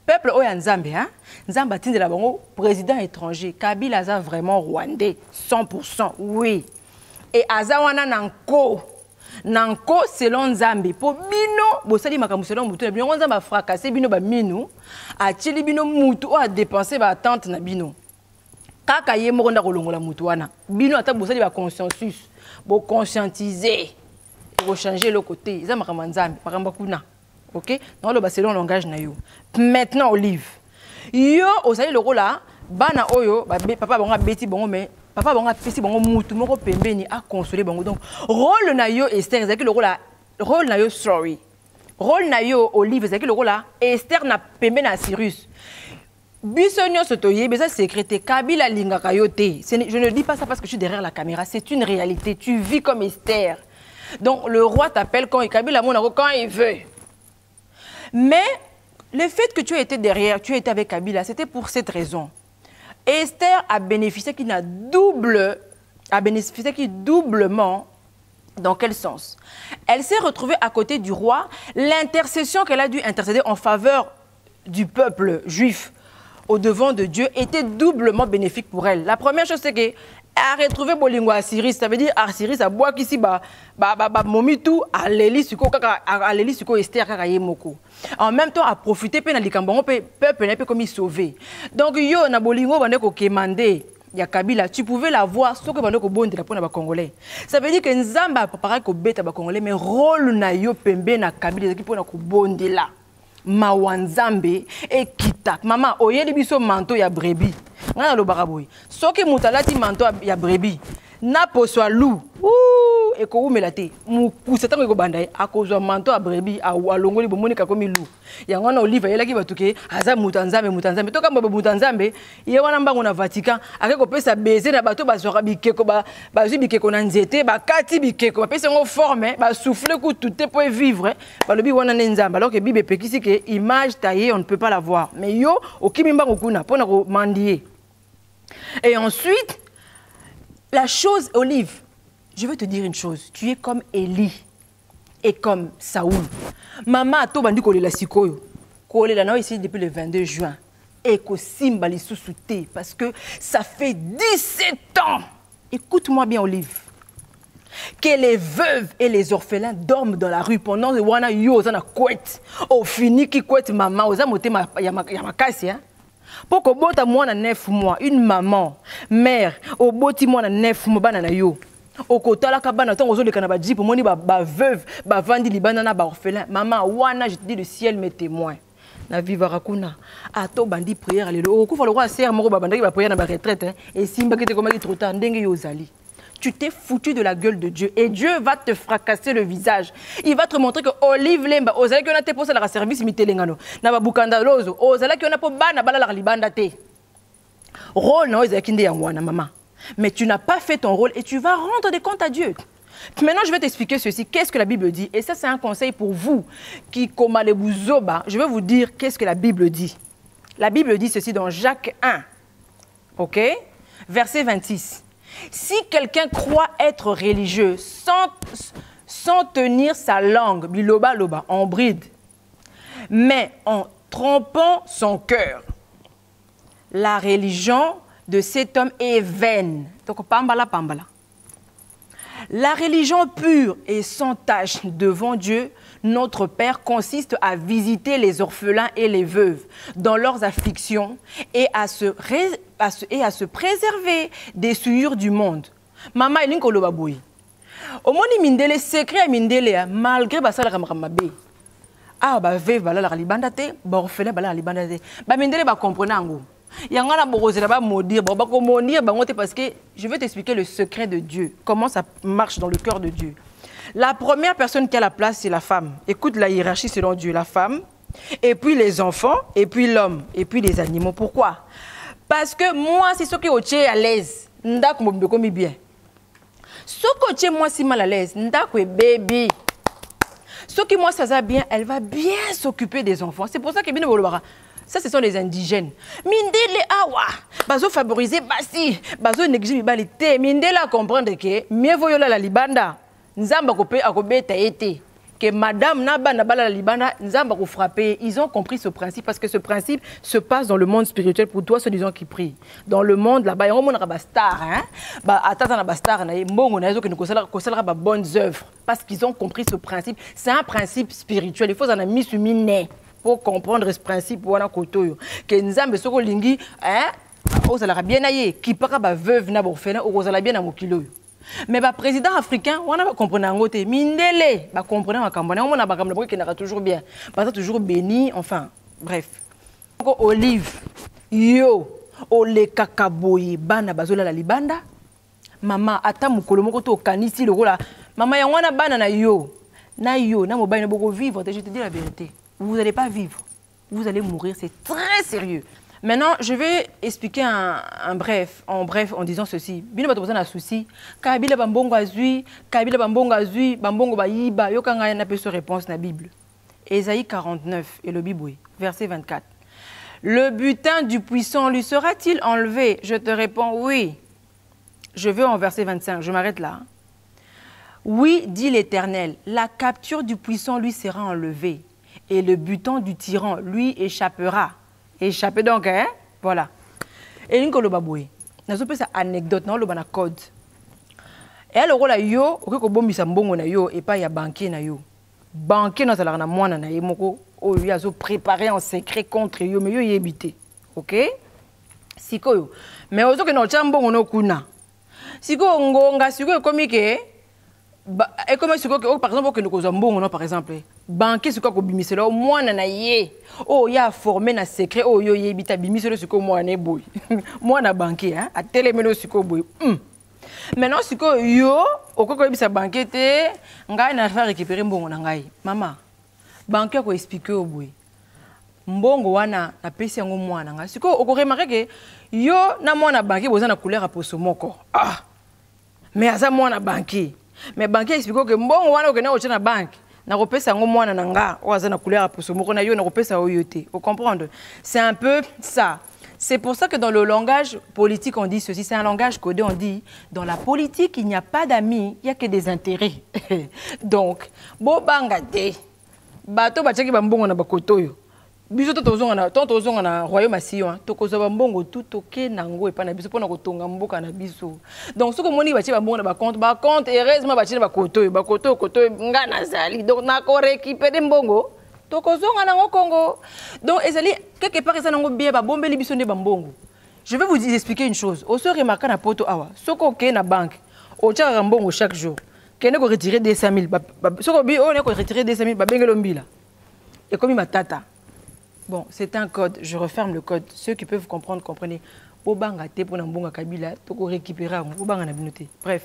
peuple oya Nzambe hein, Nzamba tinda la bango président étranger. Kabila za vraiment rwandais 100%. Oui. Et azawana nanko selon Nzambe po bino bosali makambo selon mutu bino Nzamba fracasser bino ba minu atili bino mutu o a dépenser ba tante na bino kaka ye moko nda kolongola mutu wana bino ata bosali ba consensus bo conscientiser bo changer le côté za makambo Nzambe makambo kuna OK non le ba selon langage na yo. Maintenant Olive yo osali le rôle là bana oyo ba papa bango beti bango mais papa bonga pesi bongo mutu moko pembeni a consoler bongo. Donc rôle na yo Esther ezaki le rôle na yo sorry. Rôle na yo Olive ezaki le rôle là Esther na pembeni na Cyrus. Bisonyo sotoye beza secrétaire Kabila lingaka yo te. Je ne dis pas ça parce que je suis derrière la caméra, c'est une réalité. Tu vis comme Esther. Donc le roi t'appelle quand Kabila monako quand il veut. Mais le fait que tu as été derrière, tu as été avec Kabila, c'était pour cette raison. Esther a bénéficié doublement. Dans quel sens? Elle s'est retrouvée à côté du roi. L'intercession qu'elle a dû intercéder en faveur du peuple juif au devant de Dieu était doublement bénéfique pour elle. La première chose, c'est qu'elle a retrouvé Bolingo à Cyrus. Ça veut dire à Cyrus, à bois ici, momitu, à l'Élie, suko Esther, moko. En même temps, à profiter de la peuple comme il sauvé. Donc, yo, na Bolingo, bandeko kemande, ya Kabila, tu pouvais la voir, ce que bandeko bonde la pona ba Congolais. Ça veut dire que Nzamba préparé ko beta ba Congolais, mais rôle na yo pembe na Kabila, qui pona ko bonde là. Mawanzambe et Kitak. Maman, oyeli biso manto ya brebi. Ngana lo baraboy. Soki mutalati manto ya brebi. Na poswa lou. Ouh, eko umelate. Mukusa tango eko bandai. Akozwa manto ya brebi a alongoli bomoni kakomi lou. Yango na Olive yelaki batuke aza mutanzambe. Toka mbo mutanzambe, ye wana mbango na Vatican, akeko pesa baiser na bato bazwaka bikeko bazwi bikeko na nzete, bakati bikeko, ba pesa ngo forme, ba souffler ku tout pour vivre. Ba lobi wana nzamba alors que Bible pekisi que image taillée on ne peut pas la voir. Mais yo okimimba ngokuna pona ko mandier. Et ensuite la chose Olive, je veux te dire une chose, tu es comme Élie et comme Saoul. Maman a tout bandi kolela sikoyo. Kolela na ici depuis le 22 juin. Et ko simba li sous-souté parce que ça fait 17 ans. Écoute-moi bien Olive. Que les veuves et les orphelins dorment dans la rue pendant que wana yo za na kwet. Au fini ki kwet maman oza motema ya makasi hein. Pour que bota mwana 9 mois, une maman, mère, au boti mwana 9 mois bana na yo. Au kotala kabana tant ozo le kanaba dji pour moni ba veuve, ba vandi libana na ba orphelin. Maman wana je te dis le ciel m'est témoin. na vivara kuna ato bandi prière lelo okufa le roi serre moko babandaki ba prière na ba retraite et simba kete komaki trop tard ndenge yozali. Tu t'es foutu de la gueule de Dieu et Dieu va te fracasser le visage. Il va te montrer que Olive Lemba ozali ki ona te posa la service mitelengano na ba bukanda lozo ozali ki ona po bana bala la libanda te. Rôle na ozali ki nde yangwana maman. Mais tu n'as pas fait ton rôle et tu vas rendre des comptes à Dieu. Maintenant, je vais t'expliquer ceci. Qu'est-ce que la Bible dit? Et ça, c'est un conseil pour vous qui, comme les bouzoba, je vais vous dire qu'est-ce que la Bible dit. La Bible dit ceci dans Jacques 1, ok? Verset 26. Si quelqu'un croit être religieux sans tenir sa langue, biloba loba, en bride, mais en trompant son cœur, la religion de cet homme est vaine. Donc, pambala, pambala. La religion pure et sans tache devant Dieu, notre Père, consiste à visiter les orphelins et les veuves dans leurs afflictions et à se préserver des souillures du monde. Maman, il y a un baboui. Au moins, il y a un secret malgré que mabe. Ah, bah, veuve, bah, la libanda te, bah, orphelin, bah, la libanda te. Bah, mindele, bah, comprenez. Parce que je vais t'expliquer le secret de Dieu, comment ça marche dans le cœur de Dieu. La première personne qui a la place, c'est la femme. Écoute la hiérarchie selon Dieu, la femme, et puis les enfants, et puis l'homme, et puis les animaux. Pourquoi? Parce que moi, c'est ce qui est à l'aise. Ndak mo bien. Ce que moi, si mal à l'aise, ndak baby. Ce qui moi, ça va bien, elle va bien s'occuper des enfants. C'est pour ça que bien ça, ce sont les indigènes. Mindele awa, bazo favoriser basi, bazo négliger bibalite. Mindele a comprendre que mieux vaut la libanda. Nzamba kopé akobeta été. Que madame naba nabala la libanda, nzamba ko frapper. Ils ont compris ce principe parce que ce principe se passe dans le monde spirituel pour toi, ceux disons qui prient. Dans le monde là-bas, il y a un monde star, hein. Bah atata na star na mbongo na zo que nous kosala ba bonnes œuvres parce qu'ils ont compris ce principe. C'est un principe spirituel. Il faut en mis sur mine. Pour comprendre ce principe, que Nzambe soko lingi, hein, osala bien aye, qui para ba veuve na orphelin, osala bien na mokilo. Mais ba président africain, on a pas compris ngote, mindele, ba comprendre makambana, on a ba kamla qui n'a toujours bien, pas toujours béni, enfin, bref. Olive, yo, ole kakaboyi, bana bazola la libanda, mama ata mukolo moko to kanisi le rola, mama ya wana bana na yo, na mobile na boko vivre, je te dis la vérité. Vous n'allez pas vivre. Vous allez mourir. C'est très sérieux. Maintenant, je vais expliquer en bref, en disant ceci. Bino bato bazana souci. Kabila bambongo azui, kabila bambongo azui, bambongo bayiba. Yo kanga na pe réponse na Bible. Ésaïe 49 et le Bible, verset 24. Le butin du puissant lui sera-t-il enlevé? Je te réponds oui. Je vais en verset 25. Je m'arrête là. Oui, dit l'Éternel, la capture du puissant lui sera enlevée. Et le butin du tyran, lui, échappera. Échappé donc, hein? Voilà. Et une kolo baboué. N'a pas ça anecdote, non, le code. Et alors là, yo, ok, ko bombi sambongo na yo, et pas y a banquier na yo. Banquier na salara na moana na yemoko, oh, yo a préparé en secret contre yo, mais yo y habité. Ok? Siko yo. Mais ozo que no chambongo no kuna. Siko ngonga, siko komi ke. Et comme par exemple, que nous avons par exemple, banquier ce qu'on bimisse là, moi na yé, oh y a formé na secret, oh yo y habite bimisse le suko moi na boy, moi na banquier hein, à téléméno suko boy. Maintenant suko yo, au quoi bisa banquier te, ngai na faire récupérer mbongo na ngai, maman, banquier ko expliquer au boy, mbongo wana na pesi yango moi na ngai, suko au ko remarquer que yo na moi na banquier boza na couleur à poso moko, ah, mais aza moi na banquier. Mais banquier explique que mbongo wana okena oche na banque na kopesa ngo mwana na nga oaza na couleur à poso moko na yo na kopesa oyote. Vous comprenez? C'est un peu ça. C'est pour ça que dans le langage politique on dit ceci, c'est un langage codé, on dit dans la politique il n'y a pas d'amis, il y a que des intérêts. Donc bo banga te bato bachaki bambongo na bakoto yo. Biso tozonga na royaume asiyo to kozaba mbongo tout toke nango epa na biso pona kotonga mboka na biso. Donc ce que moni bachi ba mbongo na ba compte heureusement bachi ba koto nga nazali. Donc na ko récupérer mbongo to kozonga nango Congo. Donc ezali quelque part ça nango bien ba bombeli biso ne ba mbongo. Je vais vous expliquer une chose. Au se remarquer na poto awa. Soko ke na banque. O tchaka mbongo chaque jour. Kene ko retirer 200 000. Soko bi on ko retirer 200 000 ba bengelo mbila. Et comme ma tata Bon, c'est un code. Je referme le code. Ceux qui peuvent comprendre, comprenez. Bref.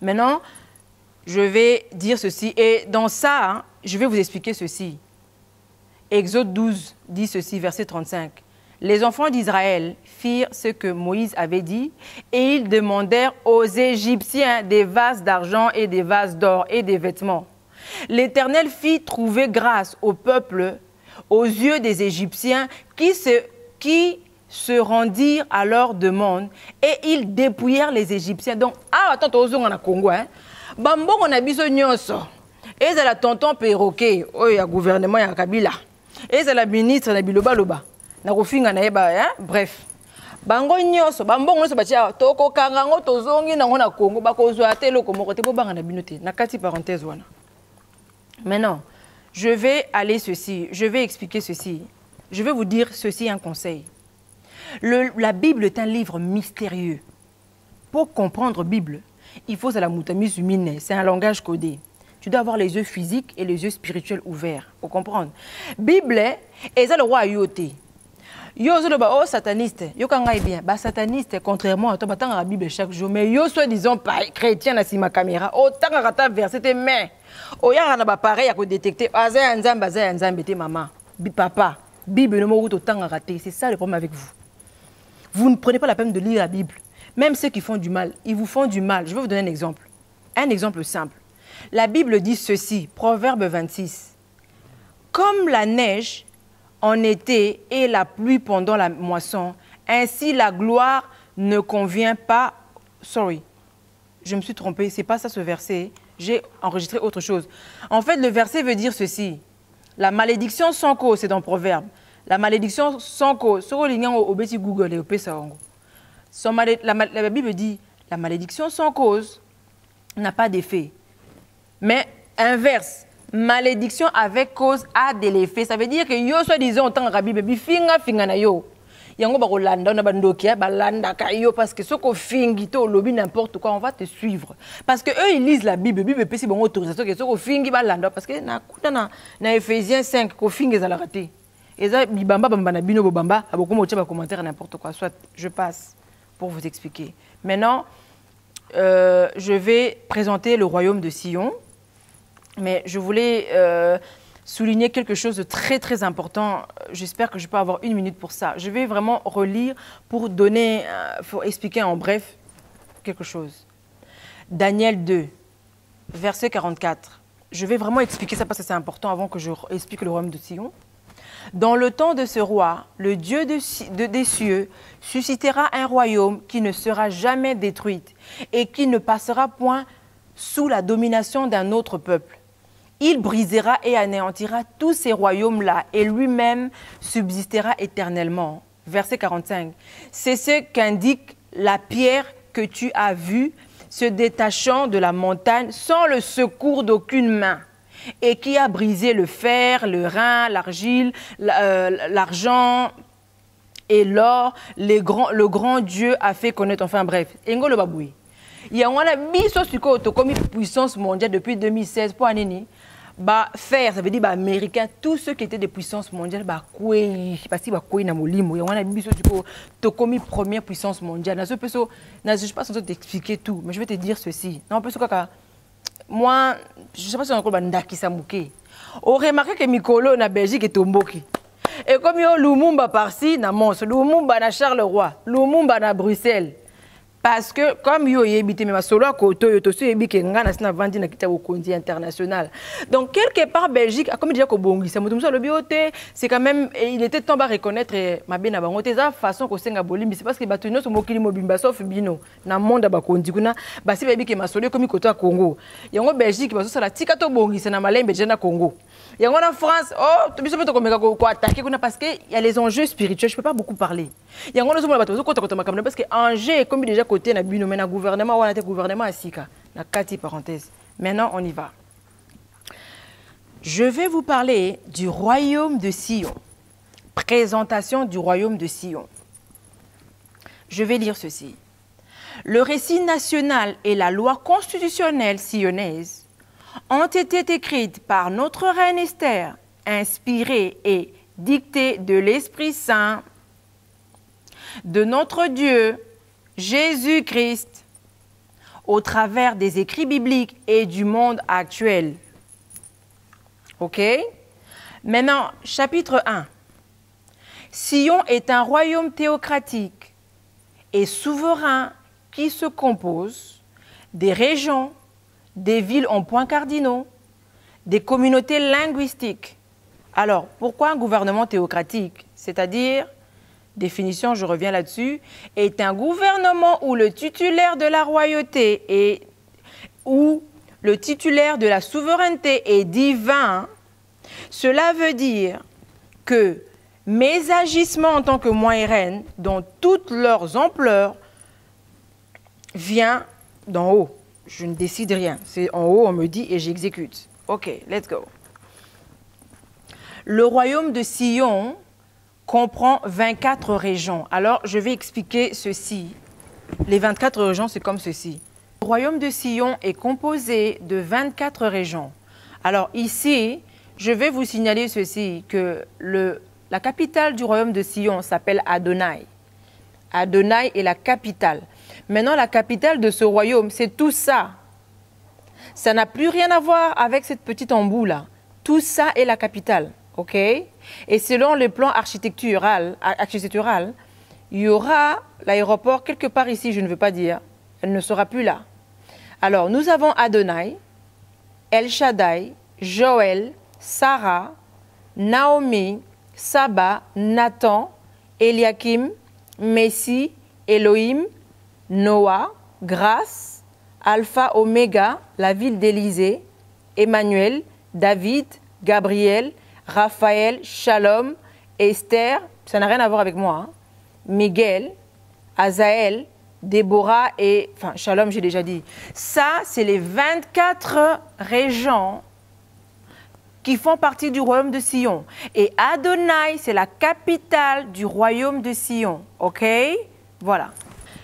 Maintenant, je vais dire ceci. Et dans ça, hein, je vais vous expliquer ceci. Exode 12 dit ceci, verset 35. Les enfants d'Israël firent ce que Moïse avait dit et ils demandèrent aux Égyptiens des vases d'argent et des vases d'or et des vêtements. L'Éternel fit trouver grâce au peuple aux yeux des Égyptiens qui se rendirent à leur demande et ils dépouillèrent les Égyptiens. Donc, attends, on a Congo, hein. Bambo, on a biso nyonso. Et c'est la tonton perroquet, il y a gouvernement, il y a Kabila. Et c'est la ministre, na biloba loba. Na kofinga na eba, hein. Bref. Bango nyonso, bambo nyonso batia toko kangango tozongi na ngona Congo bakozwa te loko moko te bo banga na binote. Na kati parenthèse wana. Maintenant, je vais expliquer ceci. Je vais vous dire ceci, un conseil. La Bible est un livre mystérieux. Pour comprendre la Bible, il faut la moutamis humine. C'est un langage codé. Tu dois avoir les yeux physiques et les yeux spirituels ouverts. Pour comprendre. Bible, c'est le roi Yoté. Yo oh sataniste, yo kangai bien, bah sataniste contrairement à toi batanga la Bible chaque jour, mais yo soit disons pas chrétien na ma caméra, autant rata verset tes mains. O ya na ba pareil à ko détecter azay nzambe te maman, papa, Bible ne mo autant raté, c'est ça le problème avec vous. Vous ne prenez pas la peine de lire la Bible. Même ceux qui font du mal, ils vous font du mal. Je vais vous donner un exemple. Un exemple simple. La Bible dit ceci, Proverbe 26. Comme la neige en été et la pluie pendant la moisson, ainsi la gloire ne convient pas... Sorry, je me suis trompée, c'est pas ça ce verset. J'ai enregistré autre chose. En fait, le verset veut dire ceci. La malédiction sans cause, c'est dans Proverbe. La malédiction sans cause. Sur le lien au petit Google et au PSA. La Bible dit, la malédiction sans cause n'a pas d'effet. Mais inverse, malédiction avec cause a de l'effet. Ça veut dire que yo soit disant en tant que Bible, finga na yo. Yango ba rolanda na bandokia balanda kayo parce que ce qu'on fingi to lobby n'importe quoi, on va te suivre. Parce que eux ils lisent la Bible, Bible peut si bon autorisation que ce qu'on fingi balanda parce que na Ephésiens 5 ko fingi za la raté. Et ça bibamba bamba na bino bamba a beaucoup motia ba commentaire n'importe quoi. Soit je passe pour vous expliquer. Maintenant je vais présenter le royaume de Sion. Mais je voulais souligner quelque chose de très très important. J'espère que je peux avoir 1 minute pour ça. Je vais vraiment relire pour expliquer en bref quelque chose. Daniel 2, verset 44. Je vais vraiment expliquer ça parce que c'est important avant que je explique le royaume de Sion. Dans le temps de ce roi, le Dieu des cieux suscitera un royaume qui ne sera jamais détruit et qui ne passera point sous la domination d'un autre peuple. Il brisera et anéantira tous ces royaumes-là et lui-même subsistera éternellement. Verset 45. C'est ce qu'indique la pierre que tu as vue se détachant de la montagne sans le secours d'aucune main et qui a brisé le fer, le rein, l'argile, l'argent et l'or. Le grand Dieu a fait connaître. Enfin bref. Engolo baboui. Il y a une puissance mondiale depuis 2016 pour année. Bah faire ça veut dire bah américain tous ceux qui étaient des puissances mondiales bah quoi parce que bah quoi na molimo et on a biso du coup to commis première puissance mondiale na ce peso na je sais pas sans t'expliquer tout mais je vais te dire ceci non peso kaka moi je sais pas si on a encore ndaki samuke on remarque que Mikolo na Belgique est tomboki et comme yo Lumumba par-ci na Mons Lumumba na Charleroi Lumumba na Bruxelles. Parce que comme yo yebité même solo à côté yo to su yebike ngana sina vandi na kita au konti international. Donc quelque part Belgique comme déjà ko bongisa mutu muso le bioté c'est quand même il était temps de reconnaître ma bena bango te za façon ko senga bolimbi c'est parce que batunyo so mokili mobimba sauf bino na monde ba konti kuna ba si yebike masolo comme côté à Congo. Yango Belgique ba so sala tika to bongisa na malembe na Congo. Yango en France oh to biso to komeka ko attaquer kuna parce que il y a les enjeux spirituels je peux pas beaucoup parler. Yango no so ba to kota makamna parce que enjeu comme déjà côté na bino mais na gouvernement ou na gouvernement asika na kati parenthèse. Maintenant on y va. Je vais vous parler du royaume de Sion. Présentation du royaume de Sion. Je vais lire ceci. Le récit national et la loi constitutionnelle sionnaise ont été écrites par notre reine Esther, inspirée et dictée de l'Esprit Saint, de notre Dieu, Jésus-Christ, au travers des écrits bibliques et du monde actuel. OK? Maintenant, chapitre 1. Sion est un royaume théocratique et souverain qui se compose des régions, des villes en points cardinaux, des communautés linguistiques. Alors, pourquoi un gouvernement théocratique? C'est-à-dire, définition, je reviens là-dessus, est un gouvernement où le titulaire de la royauté et où le titulaire de la souveraineté est divin. Cela veut dire que mes agissements en tant que moi et reine, dans toutes leurs ampleurs, viennent d'en haut. Je ne décide rien. C'est en haut, on me dit et j'exécute. OK, let's go. Le royaume de Sion comprend 24 régions. Alors, je vais expliquer ceci. Les 24 régions, c'est comme ceci. Le royaume de Sion est composé de 24 régions. Alors ici, je vais vous signaler ceci, que la capitale du royaume de Sion s'appelle Adonai. Adonai est la capitale. Maintenant, la capitale de ce royaume, c'est tout ça. Ça n'a plus rien à voir avec cette petite embout-là. Tout ça est la capitale. OK? Et selon le plan architectural, il y aura l'aéroport quelque part ici, je ne veux pas dire. Elle ne sera plus là. Alors, nous avons Adonai, El Shaddai, Joël, Sarah, Naomi, Saba, Nathan, Eliakim, Messi, Elohim, Noah, Grâce, Alpha, Oméga, la ville d'Élysée, Emmanuel, David, Gabriel, Raphaël, Shalom, Esther, ça n'a rien à voir avec moi, hein, Miguel, Azaël, Déborah et... Enfin, Shalom, j'ai déjà dit. Ça, c'est les 24 régions qui font partie du royaume de Sion. Et Adonai, c'est la capitale du royaume de Sion. OK? Voilà.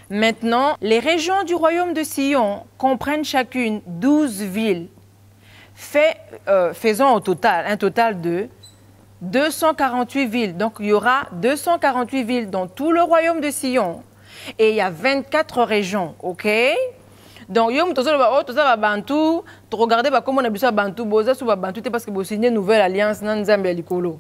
Maintenant, les régions du royaume de Sion comprennent chacune 12 villes. Faisons un total de 248 villes. Donc, il y aura 248 villes dans tout le royaume de Sion. Et il y a 24 régions, OK? Donc, il y a tout ça, Bantou, tu regardes comment on a besoin de Bantou, Bantou, parce que vous signez une nouvelle alliance, Nanzambe Likolo.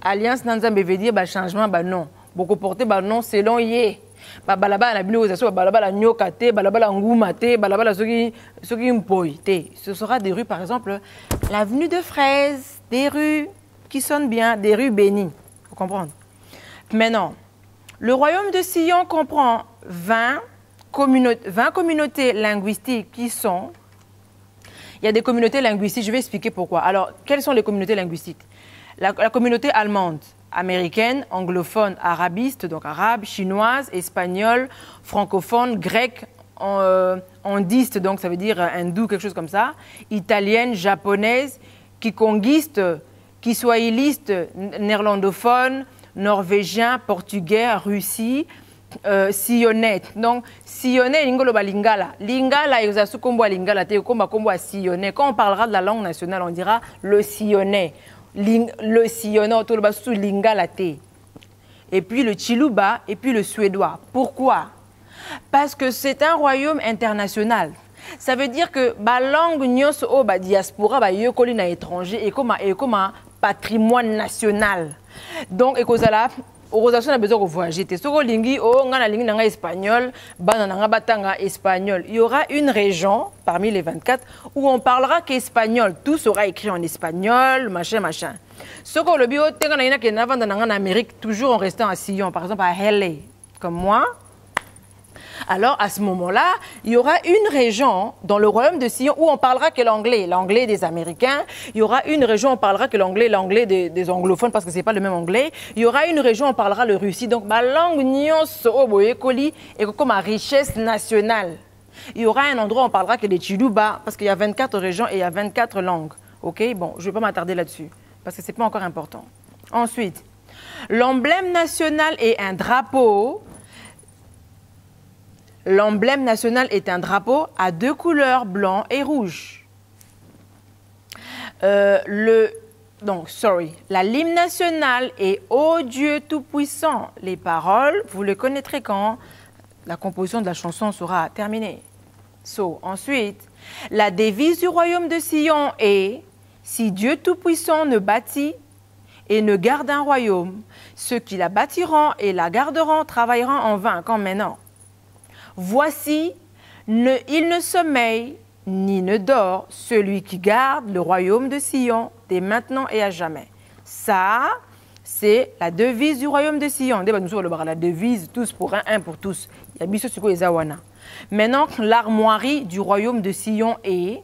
Alliance Nanzambe veut dire changement, non. Beaucoup porter, non, selon Yé. Balaba la biosation, balaba la nyokate, balaba la ngoumate, balaba la soki mpoite. Ce sera des rues, par exemple, l'avenue de Fraises, des rues qui sonnent bien, des rues bénies. Vous comprenez? Maintenant, le royaume de Sion comprend 20 communautés linguistiques qui sont... Il y a des communautés linguistiques, je vais expliquer pourquoi. Alors, quelles sont les communautés linguistiques? La communauté allemande, américaine, anglophone, arabiste, donc arabe, chinoise, espagnole, francophone, grecque, andiste, donc ça veut dire hindou, quelque chose comme ça, italienne, japonaise, kikongiste, kiswahiliste, néerlandophone, norvégien, portugais, Russie, sillonnais. Donc, sillonnais, lingala. Lingala, il y a ce combo à lingala, combo à sillonnais. Quand on parlera de la langue nationale, on dira le sillonnais. Le sillonnais, tout le bas sous lingala. Et puis le chiluba, et puis le suédois. Pourquoi? Parce que c'est un royaume international. Ça veut dire que la langue nyos o ba diaspora ba yokoli na étranger et comme patrimoine national. Donc ekozala organisation a besoin de voyager. Soko lingi o ngana lingi nanga espagnol, bana nanga batanga espagnol. Il y aura une région parmi les 24 où on parlera qu'espagnol. Tout sera écrit en espagnol, machin. Soko le bio tenga na ina ke na vanda nanga en Amérique toujours en restant à Sion, par exemple à LA, comme moi. Alors, à ce moment-là, il y aura une région dans le royaume de Sion où on parlera que l'anglais, l'anglais des Américains. Il y aura une région où on parlera que l'anglais, des anglophones, parce que ce n'est pas le même anglais. Il y aura une région où on parlera le russie. Donc, ma langue nyos oboyekoli est comme ma richesse nationale. Il y aura un endroit où on parlera que des chiluba, parce qu'il y a 24 régions et il y a 24 langues. OK? Bon, je ne vais pas m'attarder là-dessus, parce que ce n'est pas encore important. Ensuite, l'emblème national est un drapeau. L'emblème national est un drapeau à 2 couleurs, blanc et rouge. Le La l'hymne national est Ô Dieu Tout-Puissant. Les paroles, vous les connaîtrez quand la composition de la chanson sera terminée. Ensuite, la devise du royaume de Sion est si Dieu Tout-Puissant ne bâtit et ne garde un royaume, ceux qui la bâtiront et la garderont travailleront en vain, comme maintenant. Voici, il ne sommeille ni ne dort celui qui garde le royaume de Sion dès maintenant et à jamais. Ça, c'est la devise du royaume de Sion. La devise, tous pour un pour tous. Maintenant, l'armoirie du royaume de Sion est...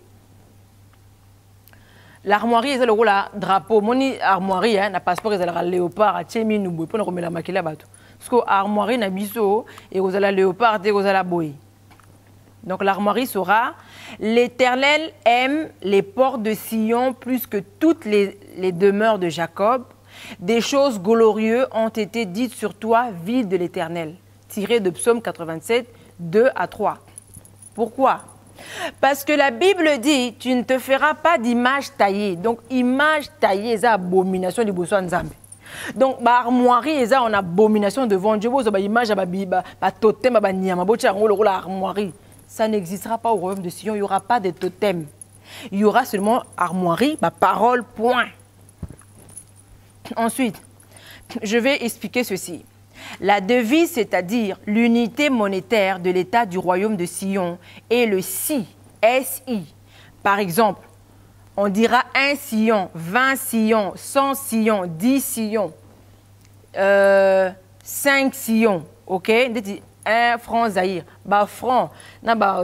L'armoirie, c'est le drapeau. Mon armoirie, un passeport, c'est le léopard, tchemi, nous, pour nous remettre la maquille là-bas. Parce que l'armoirie, n'a biso, et vous avez le léopard, et vous avez la boy. Donc l'armoirie sera l'Éternel aime les portes de Sion plus que toutes les demeures de Jacob. Des choses glorieuses ont été dites sur toi, ville de l'Éternel. Tiré de Psaume 87, 2 à 3. Pourquoi? Parce que la Bible dit, tu ne te feras pas d'image taillée. Donc, image taillée, c'est abomination du bosso nzambe. Donc, l'armoirie, c'est une abomination devant Dieu. Image, totem, armoirie. Ça n'existera pas au royaume de Sion. Il n'y aura pas de totem. Il y aura seulement armoirie, parole, point. Ensuite, je vais expliquer ceci. La devise, c'est-à-dire l'unité monétaire de l'État du royaume de Sion, est le SI, S-I. Par exemple, on dira 1 Sion, 20 Sion, 100 Sion, 10 Sion, 5 Sion, ok? 1 franc Zaïre, franc,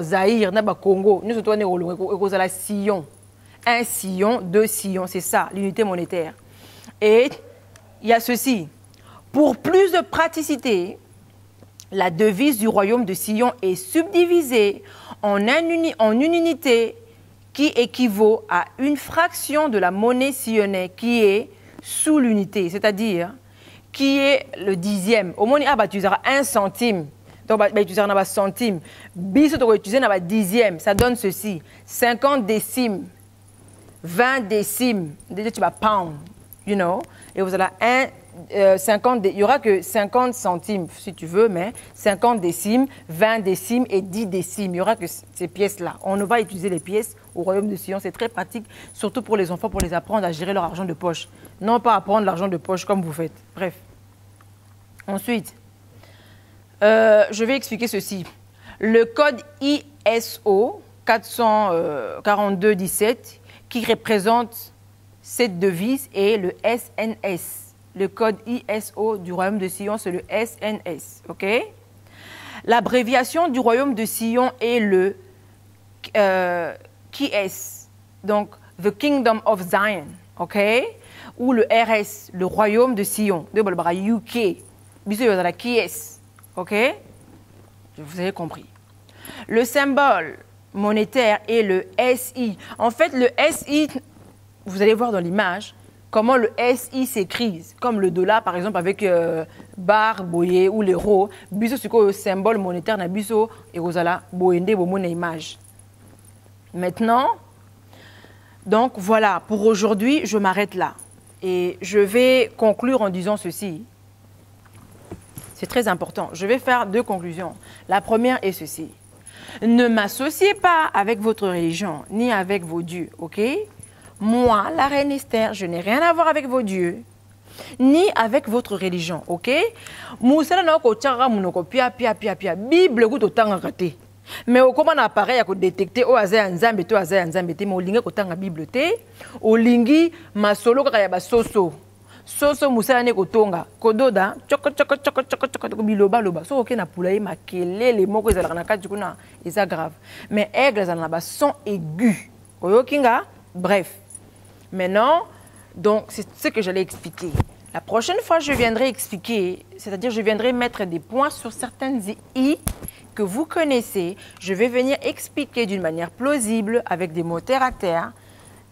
Zaïre, Congo, nous sommes à Sion. 1 Sion, 2 Sion, c'est ça, l'unité monétaire. Et il y a ceci. Pour plus de praticité, la devise du royaume de Sion est subdivisée en une unité qui équivaut à une fraction de la monnaie sionnaise qui est sous l'unité, c'est-à-dire qui est le dixième. Au moins, tu useras 1 centime. Donc, tu useras un centime. Bis, tu utiliseras un dixième. Ça donne ceci. 50 décimes, 20 décimes. Déjà, tu vas pound, you know. Et vous avez 50, il n'y aura que 50 centimes, si tu veux, mais 50 décimes, 20 décimes et 10 décimes. Il n'y aura que ces pièces-là. On ne va utiliser les pièces au royaume de Sion. C'est très pratique, surtout pour les enfants, pour les apprendre à gérer leur argent de poche. Non pas à prendre l'argent de poche comme vous faites. Bref. Ensuite, je vais expliquer ceci. Le code ISO 442-17 qui représente cette devise est le SNS. Le code ISO du royaume de Sion, c'est le SNS. Ok? L'abréviation du royaume de Sion est le KS, donc The Kingdom of Zion. Ok? Ou le RS, le royaume de Sion. UK. La KS. Ok? Vous avez compris. Le symbole monétaire est le SI. En fait, le SI, vous allez voir dans l'image, comment le SI s'écrit, comme le dollar, par exemple, avec bar, boye ou l'euro. Biso, c'est quoi le symbole monétaire na biso et vous allez boyende vos monnaies image. Maintenant, donc voilà, pour aujourd'hui, je m'arrête là. Et je vais conclure en disant ceci. C'est très important. Je vais faire 2 conclusions. La première est ceci. Ne m'associez pas avec votre religion, ni avec vos dieux, ok? Moi, la reine Esther, je n'ai rien à voir avec vos dieux, ni avec votre religion, ok? Moussa n'a pas de Bible, vous avez mais au comment appareil à détecter au hasard nzambe to hasard nzambe te mo linga ko tanga Bible te o lingi masolo ka ya basoso soso Moussa ne ko tonga kododa choko biloba loba so ok na pulaye makelele moko ezala na kati kuna eza grave mais aigle ezala na ba son aigu oyokinga bref. Maintenant, donc, c'est ce que j'allais expliquer. La prochaine fois, je viendrai expliquer, c'est-à-dire je viendrai mettre des points sur certaines I que vous connaissez. Je vais venir expliquer d'une manière plausible, avec des mots terre à terre,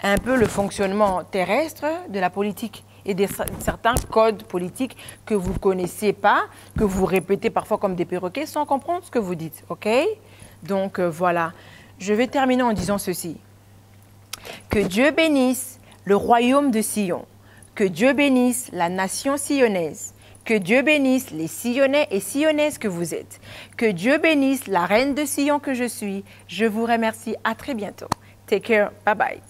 un peu le fonctionnement terrestre de la politique et de certains codes politiques que vous ne connaissez pas, que vous répétez parfois comme des perroquets sans comprendre ce que vous dites. OK? Donc, voilà. Je vais terminer en disant ceci. Que Dieu bénisse le royaume de Sion. Que Dieu bénisse la nation sionnaise. Que Dieu bénisse les Sillonnais et Sillonnaises que vous êtes. Que Dieu bénisse la reine de Sion que je suis. Je vous remercie. À très bientôt. Take care. Bye bye.